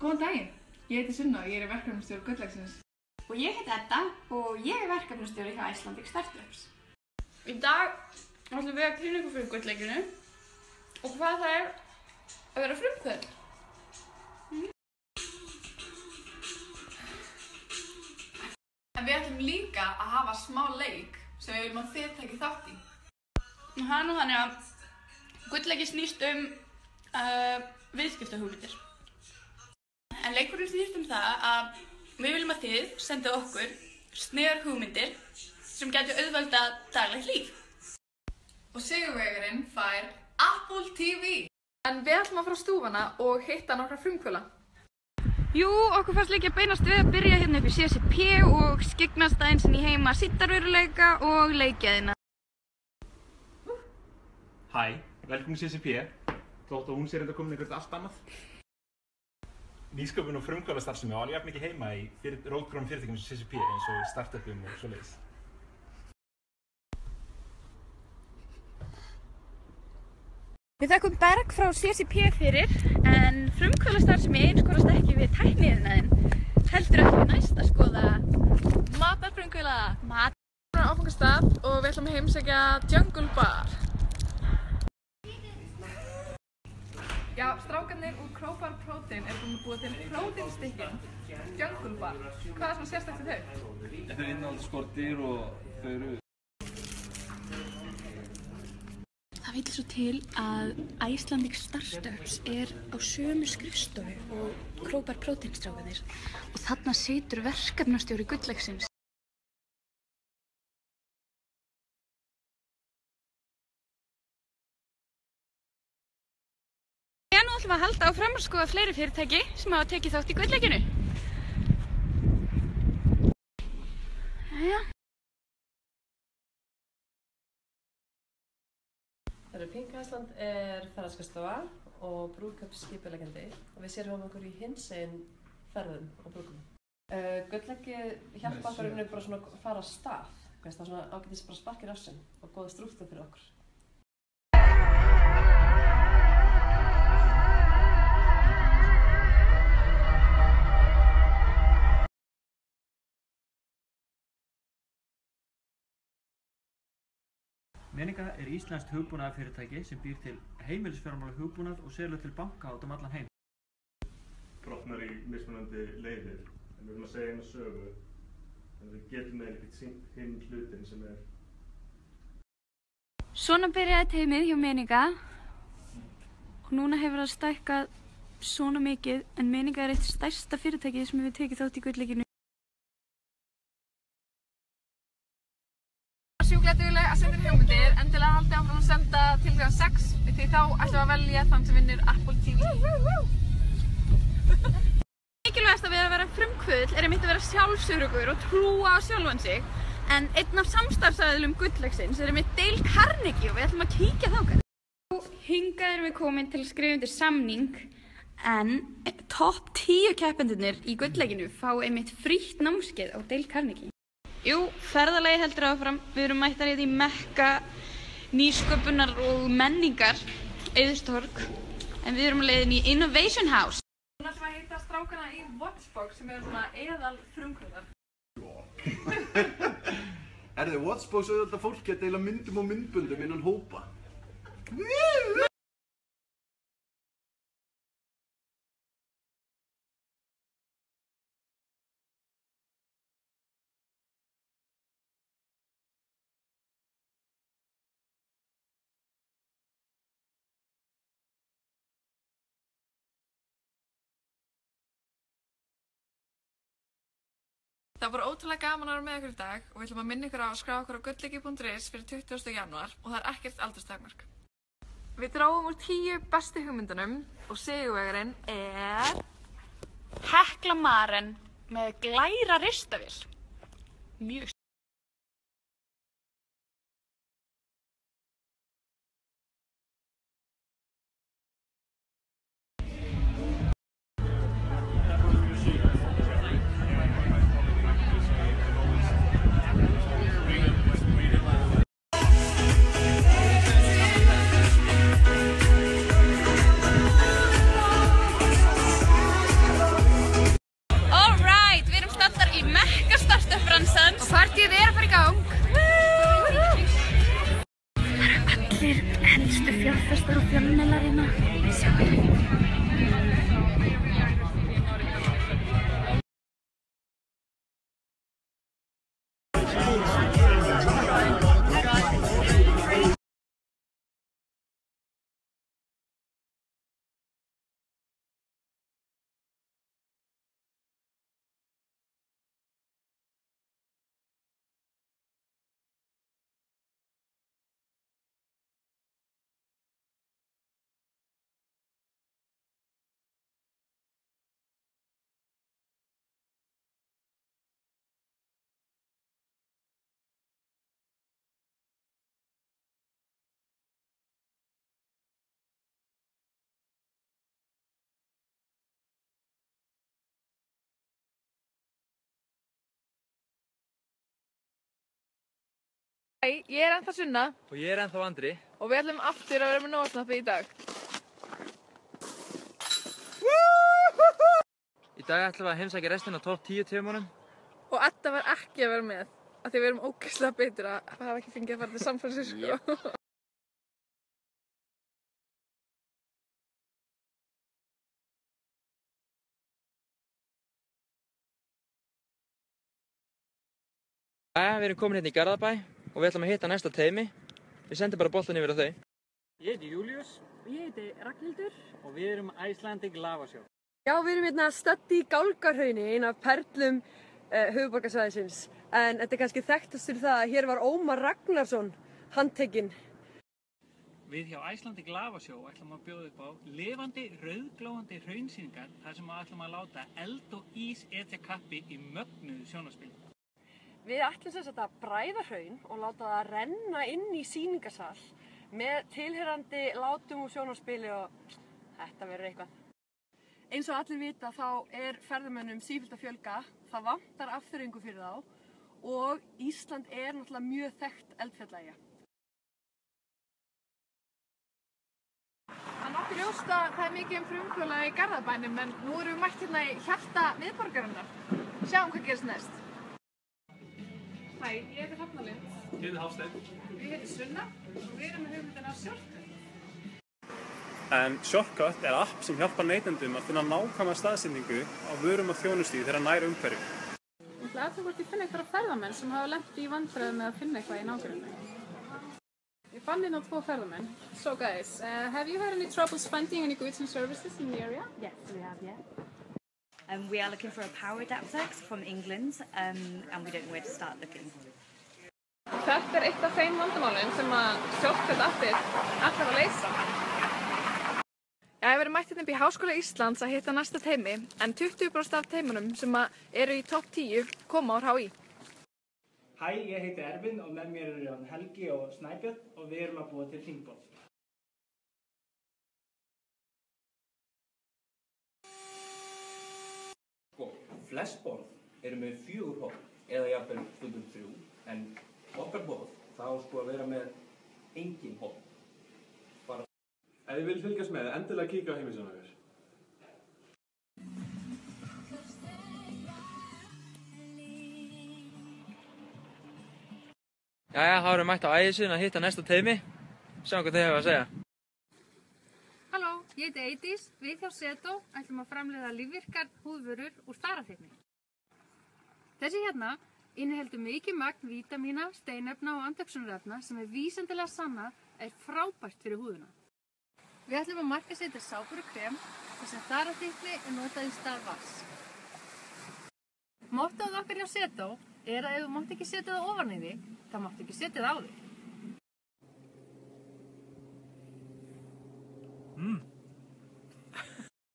Góðan daginn, ég heiti Sunna og ég er verkefnastjóri Gullleggsins. Og ég heiti Edda og ég er verkefnastjóri hjá Icelandic Startups. Í dag ætlum við að kynna ykkur fyrir Gulllegginu og hvað það er að vera frumkvöðl. En við ætlum líka að hafa smá leik sem við viljum að þið tekið þátt í. Það er nú þannig að Gullleggi snýst viðskiptahugmyndir. En leikurinn snýst það að við viljum að þið senda okkur sniðugar hugmyndir sem gætu auðveldað daglegt líf. Og sigurvegarinn fær Apple TV. En við ætlum að fara á stúfana og hitta nokkra frumkvöðla. Jú, okkur fannst líka beinast við að byrja hérna upp í CCP og skyggnast aðeins inn í heima sýttarveruleika og leikjaðina. Hæ, velkomin í CCP. Þótt að hún sé reynda komin eitthvað allt annað. Nýsköpun og frumkvöðlastarfsemi á alveg jafn mikið heima í rótgrónum fyrirtækjum sem CCP eins og startupum og svoleiðis. Við þökkum Berg frá CCP fyrir, en frumkvöðlastarfsemi einskorðast ekki við tækniiðnaðinn, heldur ekki við næst að skoða Matarfrumkvöðla. Við erum á áfangastað og við ætlum að heimsækja Jungle Bar. Já, strákarnir úr Crowbar Protein eru búin að búa til próteinstykkin Jungle Bar. Hvað er svona sérstakt við þau? Þetta er innihalda skordýr og þau eru... Það vill svo til að Icelandic Startups er á sömu skrifstofu og Crowbar Protein strákarnir og þarna situr verkefnastjóri Gullleggsins. Nú ætlum við að halda áfram að skoða fleiri fyrirtæki sem hafa tekið þátt í Gulllegginu. Jæja. Pink Iceland er ferðaskastofa og brúðkaupsskipuleggjandi og við sérum okkur í hinsegin ferðum og brúðkaupum. Gullleggi hjálpa okkur bara svona að fara af stað. Það er svona ágætis bara sparkir af sem og góða strúktúr fyrir okkur. Meninga er íslenskt hugbúnaðarfyrirtæki sem býr til heimilisfjármála hugbúnað og selur til banka út allan heim. Brotnar í mismunandi leiðir, en við erum að segja eina sögu, en við getum eiginlega ekkert sýnt hinn hlutin sem er. Svona byrjaði teymið hjá Meninga og núna hefur það stækkað svona mikið, en Meninga er eitt stærsta fyrirtækið sem hefur tekið þátt í Gulllegginu. Sjúklega dugleg að senda inn hugmyndir, endilega haldið áfram að senda til kl. 6 því þá ætlum við að velja þann sem vinnur Apple TV. Mikilvægast við að vera frumkvöðl er einmitt að vera sjálfsöruggur og trúa á sjálfan sig, en einn af samstarfsaðilum Gullleggsins er einmitt Dale Carnegie og við ætlum að kíkja þangað. Hingað erum við komin til að skrifa undir samning, en topp 10 keppendurnir í Gulllegginu fá einmitt frítt námskeið á Dale Carnegie. Jú, ferðalagi heldur áfram. Við erum mættar í Mekka nýsköpunar og menningar, Eiðstorg, en við erum á leiðinni í Innovation House. Núna ætlum við að hitta strákana í Watchbox sem eru svona eðal frumkvöðlar. Watchbox auðvitað fólki að deila myndum og myndböndum innan hópa. Það var ótrúlega gaman að vera með ykkur í dag og við ætlum að minna ykkur á að skrá okkur á gullleggi.is fyrir 20. janúar og það er ekkert aldurstakmark. Við dráum úr 10 bestu hugmyndunum og sigurvegarinn er Hekla Maren með glæra ristavél. Mjög Hei, ég er ennþá Sunna. Og ég er ennþá Andri. Og við ætlum aftur að vera með Nóasnappi í dag. Í dag ætlum við að heimsækja restina af topp 10 tímunum. Og Edda var ekki að vera með, af því við erum ógeðslega bitur að hafa ekki fengið að fara til San Francisco. Við erum komin hérna í Garðabæ og við ætlum að hitta næsta teymi. Við sendum bara boltan yfir á þau. Ég heiti Július. Og ég heiti Ragnhildur. Og við erum Icelandic Lava Show. Já, við erum hérna stödd í Gálgahrauni, eina af perlum höfuðborgarsvæðisins. En þetta er kannski þekktast fyrir það að hér var Ómar Ragnarsson handtekinn. Við hjá Icelandic Lava Show ætlum að bjóða upp á lifandi, rauðglóandi hraunsýningar þar sem ætlum að láta eld og ís etja kappi í mögnuðu sjónarspili. Við ætlum sem sagt að bræða hraun og láta það renna inn í sýningarsal með tilheyrandi látum og sjónarspili og þetta verður eitthvað. Eins og allir vita þá er ferðamönnum sífellt að fjölga, það vantar afþreyingu fyrir þá og Ísland er náttúrulega mjög þekkt eldfjallaeyja. Það er nokkuð ljóst að það er mikið frumkvöla í Garðabænum, en nú erum við mætt hérna í hjarta miðborgarinnar. Sjáum hvað gerist næst. Hæ, ég heiti Hrafnalind. Ég heiti Hafsteinn. Ég heiti Sunna og við erum með hugmyndina Shortcut. Shortcut er app sem hjálpar neytendum að finna nákvæma staðsetningu á vörum og þjónustu þeirra nær umhverju. Ég ætla að hvort ég finna einhverja ferðamenn sem hafa lent í vandræðum með að finna eitthvað í nágrunni. Ég fann hérna 2 ferðamenn. So guys, have you had any troubles finding any goods and services in the area? Yes, we have, yeah. We are looking for a power adapter from England and we don't know where to start looking. Þetta er eitt af þeim vandamálum sem að Shortcut appið ætlar að leysa. Ég verið mætt hérna upp í Háskóla Íslands að hitta næsta teymi, en 20% af teymunum sem eru í topp 10 koma úr HÍ. Hæ, ég heiti Ervin og með mér eru Helgi og Snæbjörn og við erum að búa til hringborð. Flest borð eru með 4 horn eða jafnvel stundum 3, en okkar borð það á sko að vera með engin horn. Ef þið viljið fylgjast með, endilega kíkja á heimasíðuna okkar. Jæja, þá erum við mætt á ægisíðuna að hitta næsta teymi. Sjáum hvað þau hefur að segja. Halló, ég heiti Eydís. Við hjá Setó ætlum að framleiða lífvirkar húðvörur úr starafirni. Þessi hérna inniheldur mikið magn vítamína, steinefna og antöksunarefna sem er vísindalega sannað er frábært fyrir húðuna. Við ætlum að markaðssetja sápur og krem þar sem starafirni er notað í stað vatns. Mottóð okkar hjá Setó er að ef þú mátt ekki setja það ofan í þig, þá máttu ekki setja það á þig.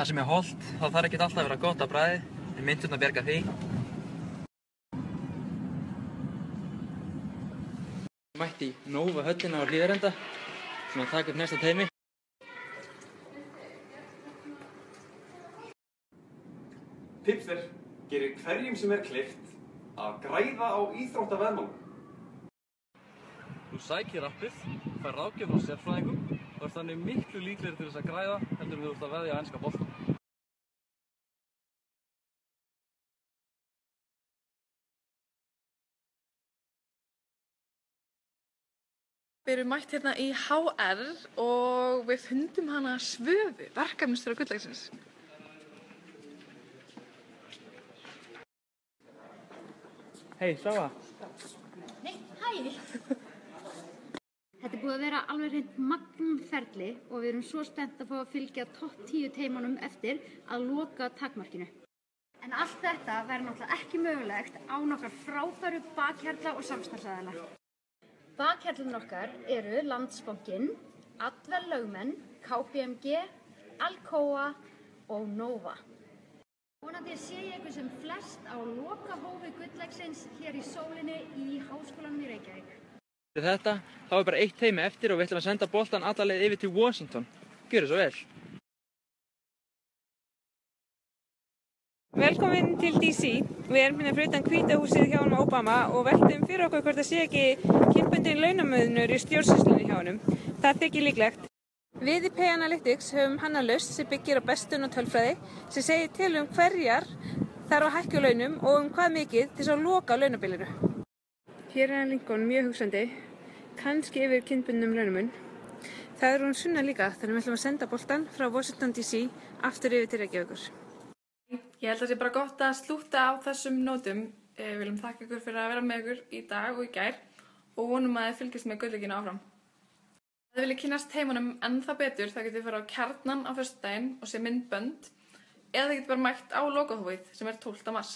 Það sem er hollt, þá þarf ekki alltaf að vera gott að bragði, en myndurna bjarga því. Mætti í Nova höllina á Hlíðarenda, sem að taka upp næsta teymi. Tips gerir hverjum sem er kleift að græða á íþróttaveðmálum. Þú sækir appið, fær ráðgjöf frá sérfræðingum og ert þannig miklu líklegri til þess að græða heldur en þú ert að veðja á enska boltann. Við erum mætt hérna í HR og við fundum hana Svövu, verkefnisstjóra gulldagsins. Hei, Svava. Nei, hæ! Þetta er búið að vera alveg hreint magnferli og við erum svo spennt að fá að fylgja topp 10 teymunum eftir að loka takmarkinu. En allt þetta verður náttúrulega ekki mögulegt án okkar frábæru bakhjarla og samstarfsaðila. Bakhjarlinn okkar eru Landsbankinn, Advel lögmenn, KPMG, Alcoa og Nova. Vonandi sé ég eitthvað sem flest á lokahófi gullleggsins hér í sólinni í Háskólanum í Reykjavík. Fyrir þetta, þá er bara 1 teymi eftir og við ætlum að senda boltan alla leið yfir til Washington. Gjörðu svo vel. Velkomin til DC. Við erum hérna fyrir utan Hvíta húsið hjá honum Obama og veltum fyrir okkur hvort það sé ekki kynbundin launamunur í stjórnsýslunni hjá honum. Það þykir líklegt. Við í Pay Analytics höfum hannað lausn sem byggir á bestun og tölfræði sem segir til hverjar þarf að hækka launum og hvað mikið til að loka launabilinu. Hér er Lincoln mjög hugsandi, kannski yfir kynbundnum launamun. Það er hún Sunna líka, þannig við ætlum að senda boltan frá Washington DC aftur yfir til Reykjavíkur. Ég held að það sé bara gott að slúta á þessum nótum. Við viljum þakka ykkur fyrir að vera með ykkur í dag og í gær og vonum að þið fylgist með gullleikinu áfram. Ef þið viljið kynnast heimunum ennþá betur þá getið þið fara á Kjarnan á föstudaginn og sé myndbönd eða þið getið bara mætt á lokahófið sem er 12. mars.